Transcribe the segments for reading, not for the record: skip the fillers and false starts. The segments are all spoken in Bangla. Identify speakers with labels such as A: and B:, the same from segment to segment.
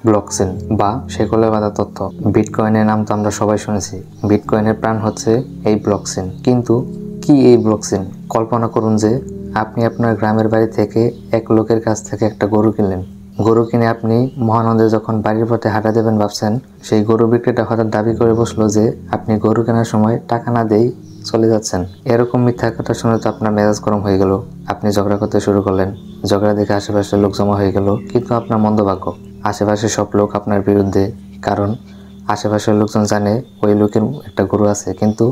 A: ব্লকচেন বা শেকলে বাঁধা তথ্য। বিটকয়েনের নাম তো আমরা সবাই শুনেছি। বিটকয়েনের প্রাণ হচ্ছে এই ব্লকচেন। কিন্তু কি এই ব্লকচেন? কল্পনা করুন যে আপনি আপনার গ্রামের বাড়ি থেকে এক লোকের কাছ থেকে একটা গরু কিনলেন। গরু কিনে আপনি মহানন্দে যখন বাড়ির পথে হাঁটা দেবেন ভাবছেন, সেই গরু বিক্রেতা হঠাৎ দাবি করে বসলো যে আপনি গরু কেনার সময় টাকা না দেই চলে যাচ্ছেন। এরকম মিথ্যা কথা শুনে তো আপনার মেজাজ গরম হয়ে গেল। আপনি ঝগড়া করতে শুরু করলেন। ঝগড়া দেখে আশেপাশের লোক জমা হয়ে গেল। কিন্তু আপনার মন্দভাগ্য, আশেপাশের সব লোক আপনার বিরুদ্ধে। কারণ আশেপাশের লোকজন জানে ওই লোকের একটা গরু আছে, কিন্তু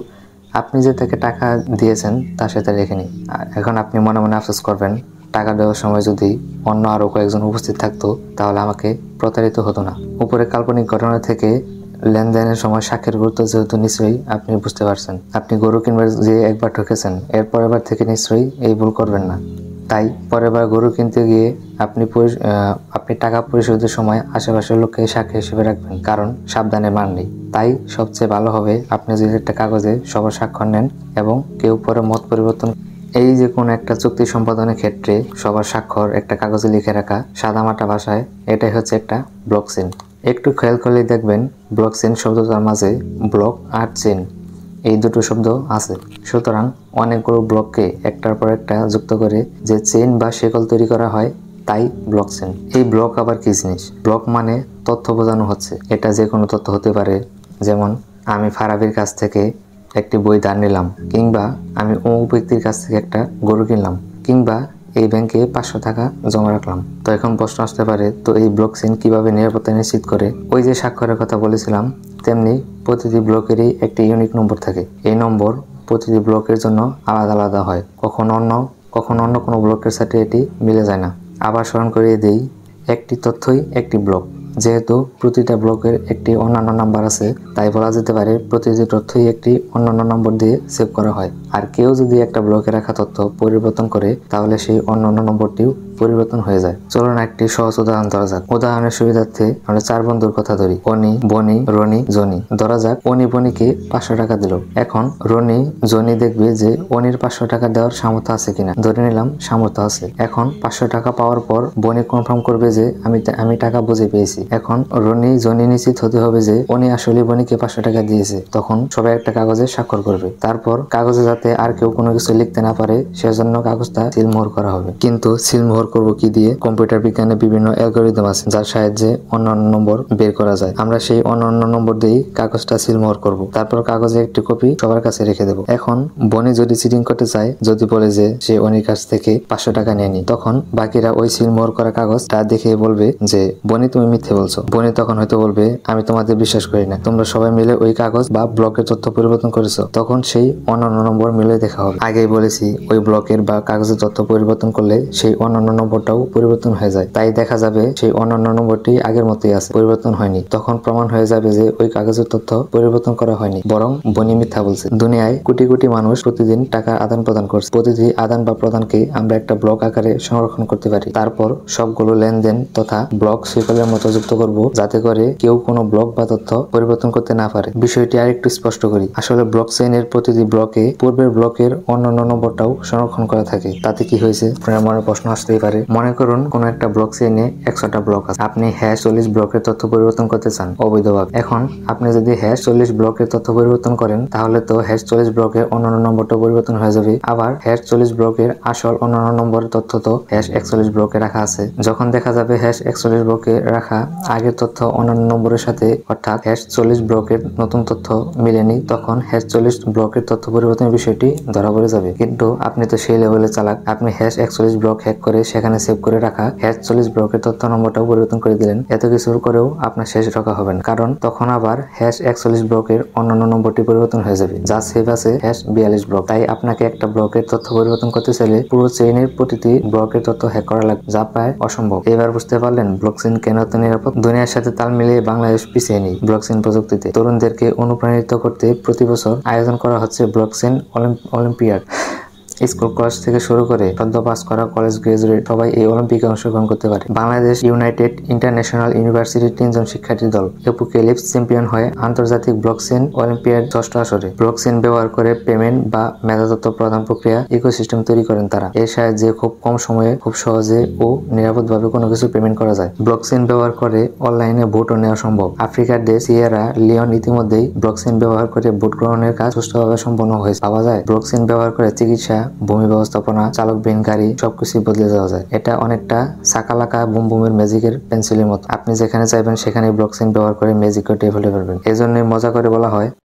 A: আপনি যে তাকে টাকা দিয়েছেন তার সাথে রেখেনি। এখন আপনি মনে মনে আফসোস করবেন, টাকা দেওয়ার সময় যদি অন্য আরও কয়েকজন উপস্থিত থাকতো তাহলে আমাকে প্রতারিত হতো না। উপরে কাল্পনিক ঘটনা থেকে লেনদেনের সময় সাক্ষীর গুরুত্ব যেহেতু নিশ্চয়ই আপনি বুঝতে পারছেন। আপনি গরু কিনবার যে একবার ঠকেছেন, এর পরের বার থেকে নিশ্চয়ই এই ভুল করবেন না। তাই পরের বার গরু কিনতে গিয়ে আপনি টাকা পরিশোধের সময় আশেপাশের লোককে সাক্ষী হিসেবে রাখবেন, কারণ সাবধানে মার নেই। তাই সবচেয়ে ভালো হবে আপনি যদি একটা কাগজে সবার স্বাক্ষর নেন এবং কেউ পরে মত পরিবর্তন। এই যে কোনো একটা চুক্তি সম্পাদনের ক্ষেত্রে সবার স্বাক্ষর একটা কাগজে লিখে রাখা সাদামাটা ভাষায়, এটাই হচ্ছে একটা ব্লকচেন। একটু খেয়াল করলেই দেখবেন ব্লকচেন শব্দটার মাঝে ব্লক আর চেন এই দুটো শব্দ আছে। সুতরাং অনেকগুলো ব্লককে একটার পর একটা যুক্ত করে যে চেইন বা শেকল তৈরি করা হয়, তাই ব্লকচেন। এই ব্লক আবার কি জিনিস? ব্লক মানে তথ্য বোঝানো হচ্ছে। এটা যে কোনো তথ্য হতে পারে, যেমন আমি ফারাবির কাছ থেকে একটি বই ধার নিলাম, কিংবা আমি অমুক ব্যক্তির কাছ থেকে একটা গরু কিনলাম, কিংবা এই ব্যাংকে 500 টাকা জমা রাখলাম। তো এখন প্রশ্ন আসতে পারে, তো এই ব্লকচেন কিভাবে নিরাপত্তা নিশ্চিত করে? ওই যে স্বাক্ষরের কথা বলেছিলাম, তেমনি প্রতিটি ব্লকেরই একটি ইউনিক নম্বর থাকে। এই নম্বর প্রতিটি ব্লকের জন্য আলাদা আলাদা হয়। কখনো অন্য কোনো ব্লকের সাথে এটি মিলে যায় না। আবার স্মরণ করিয়ে দিই, একটি তথ্যই একটি ব্লক। যেহেতু প্রতিটা ব্লকের একটি অন্যান্য নাম্বার আছে, তাই বলা যেতে পারে প্রতিটি তথ্যই একটি অন্যান্য নম্বর দিয়ে সেভ করা হয়। আর কেউ যদি একটা ব্লকে রাখা তথ্য পরিবর্তন করে, তাহলে সেই অন্যান্য নম্বরটিও পরিবর্তন হয়ে যায়। চলুন একটি সহজ উদাহরণ ধরা যাক। উদাহরণের সুবিধার্থে আমরা 4 বন্ধুর কথা ধরি, অনি, বনি, রনি, জনি। ধরা যাক অনি বনিকে 500 টাকা দিল। এখন রনি জনি দেখবে যে অনির 500 টাকা দেওয়ার সামর্থ্য আছে কিনা। ধরে নিলাম সামর্থ্য আছে। এখন 500 টাকা পাওয়ার পর বনি কনফার্ম করবে যে আমি টাকা বুঝে পেয়েছি। এখন রনি জনি নিশ্চিত হতে হবে যে উনি আসলে বনিকে 500 টাকা দিয়েছে। তখন সবাই একটা কাগজে স্বাক্ষর করবে। তারপর কাগজে যাতে আর কেউ কোনো কিছু লিখতে না পারে সেজন্য কাগজটা সিলমোহর করা হবে। কিন্তু সিলমোহর করবো কি দিয়ে? কম্পিউটার বিজ্ঞানে বিভিন্ন অ্যালগরিদম আছে যার সাহায্যে অন্যান্য নম্বর বের করা যায়। আমরা সেই অন্যান্য নম্বর দিয়েই কাগজটা সিলমোহর করব। তারপর কাগজে একটি কপি সবার কাছে রেখে দেবো। এখন বনি যদি চিটিং করতে চায়, যদি বলে যে সে অনির কাছ থেকে 500 টাকা নেয়নি, তখন বাকিরা ওই সিলমোহর করা কাগজটা দেখে বলবে যে বনি তুমি মিথ্যে বলছো। বনি তখন হয়তো বলবে আমি তোমাদের বিশ্বাস করি না, তোমরা সবাই মিলে ওই কাগজ বা ব্লকের তথ্য পরিবর্তন করেছো। তখন সেই অন্যান্য নম্বর মিলে দেখা হবে। আগেই বলেছি, ওই ব্লকের বা কাগজের তথ্য পরিবর্তন করলে সেই অন্যান্য নম্বরটাও পরিবর্তন হয়ে যায়। তাই দেখা যাবে সেই অন্যান্য নম্বরটি আগের মতোই আছে, পরিবর্তন হয়নি। তখন প্রমাণ হয়ে যাবে যে ওই কাগজের তথ্য পরিবর্তন করা হয়নি, বরং বনি মিথ্যা বলছে। দুনিয়ায় কোটি কোটি মানুষ প্রতিদিন টাকা আদান প্রদান করছে। প্রতিটি আদান বা প্রদানকে আমরা একটা ব্লক আকারে সংরক্ষণ করতে পারি। তারপর সবগুলো লেনদেন তথা ব্লক শিকলের মতো যুক্ত করব, যাতে করে কেউ কোনো ব্লক বা তথ্য পরিবর্তন করতে না পারে। বিষয়টি আরেকটু স্পষ্ট করি। আসলে ব্লকচেইনের প্রতিটি ব্লকে পূর্বের ব্লকের অন্যান্য নম্বরটাও সংরক্ষণ করা থাকে। তাতে কি হয়েছে আপনার মনে প্রশ্ন আসতেই পারে। মনে করুন কোনো একটা ব্লকচেইনে 100টা ব্লক আছে। আপনি #40 ব্লকের তথ্য পরিবর্তন করতে চান অবৈধভাবে। এখন আপনি যদি #40 ব্লকের তথ্য পরিবর্তন করেন, তাহলে তো #40 ব্লকের অন্যান্য নম্বরটা পরিবর্তন হয়ে যাবে। আবার #40 ব্লকের আসল অন্যান্য নম্বরের তথ্য তো #41 ব্লকে রাখা আছে। যখন দেখা যাবে #41 ব্লকে রাখা আগের তথ্য অন্যান্য নম্বরের সাথে, অর্থাৎ #40 ব্লকের নতুন তথ্য মিলেনি, তখন #40 ব্লকের তথ্য পরিবর্তনের বিষয়টি ধরা পড়ে যাবে। কিন্তু আপনি তো সেই লেভেলে চালাক, আপনি #41 ব্লক হ্যাক করে সেখানে সেভ করে রাখা #40 ব্লকের তথ্য নম্বরটাও পরিবর্তন করে দিলেন। এত কিছুর করেও আপনার শেষ রক্ষা হবে না, কারণ তখন আবার #41 ব্লকের অন্যান্য নম্বরটি পরিবর্তন হয়ে যাবে, যা সেভ আছে #42 ব্লক। তাই আপনাকে একটা ব্লকের তথ্য পরিবর্তন করতে চাইলে পুরো চেইনের প্রতিটি ব্লকের তথ্য হ্যাক করা লাগবে, যা প্রায় অসম্ভব। এবার বুঝতে পারলেন ব্লকচেইন কেন এত নিরাপদ? দুনিয়ার সাথে তাল মিলিয়ে বাংলাদেশ পিছিয়ে নেই ব্লকচেইন প্রযুক্তিতে। তরুণদেরকে অনুপ্রাণিত করতে প্রতি বছর আয়োজন করা হচ্ছে ব্লকচেইন অলিম্পিয়াড। স্কুল কলেজ থেকে শুরু করে সদ্য পাস করা কলেজ গ্রাজুয়েট সবাই এই অলিম্পিকে অংশগ্রহণ করতে পারে। বাংলাদেশ ইউনাইটেড ইন্টারন্যাশনাল ইউনিভার্সিটির 3 জন শিক্ষার্থীর দল অ্যাপোক্যালিপস চ্যাম্পিয়ন হয় আন্তর্জাতিক ব্লকচেন অলিম্পিয়াড 6ষ্ঠ আসরে। ব্লকচেন ব্যবহার করে পেমেন্ট বা মেধাতত্ত্ব প্রদান প্রক্রিয়া ইকোসিস্টেম তৈরি করেন তারা। এর সাহায্যে খুব কম সময়ে খুব সহজে ও নিরাপদভাবে কোনো কিছু পেমেন্ট করা যায়। ব্লকচেন ব্যবহার করে অনলাইনে ভোটও নেওয়া সম্ভব। আফ্রিকার দেশ সিয়েরা লিওন ইতিমধ্যেই ব্লকচেন ব্যবহার করে ভোট গ্রহণের কাজ সুষ্ঠুভাবে সম্পন্ন হয়েছে। পাওয়া যায় ব্লকচেন ব্যবহার করে চিকিৎসা, ভূমি ব্যবস্থাপনা, চালকবিহীন গাড়ি সবকিছুই বদলে দেওয়া যায়। এটা অনেকটা সাকালাকা বুম বুমের ম্যাজিকের পেন্সিলের মতো। আপনি যেখানে চাইবেন সেখানে ব্লকচেন ব্যবহার করে ম্যাজিক করে ফেলতে পারবেন। এজন্যই মজা করে বলা হয়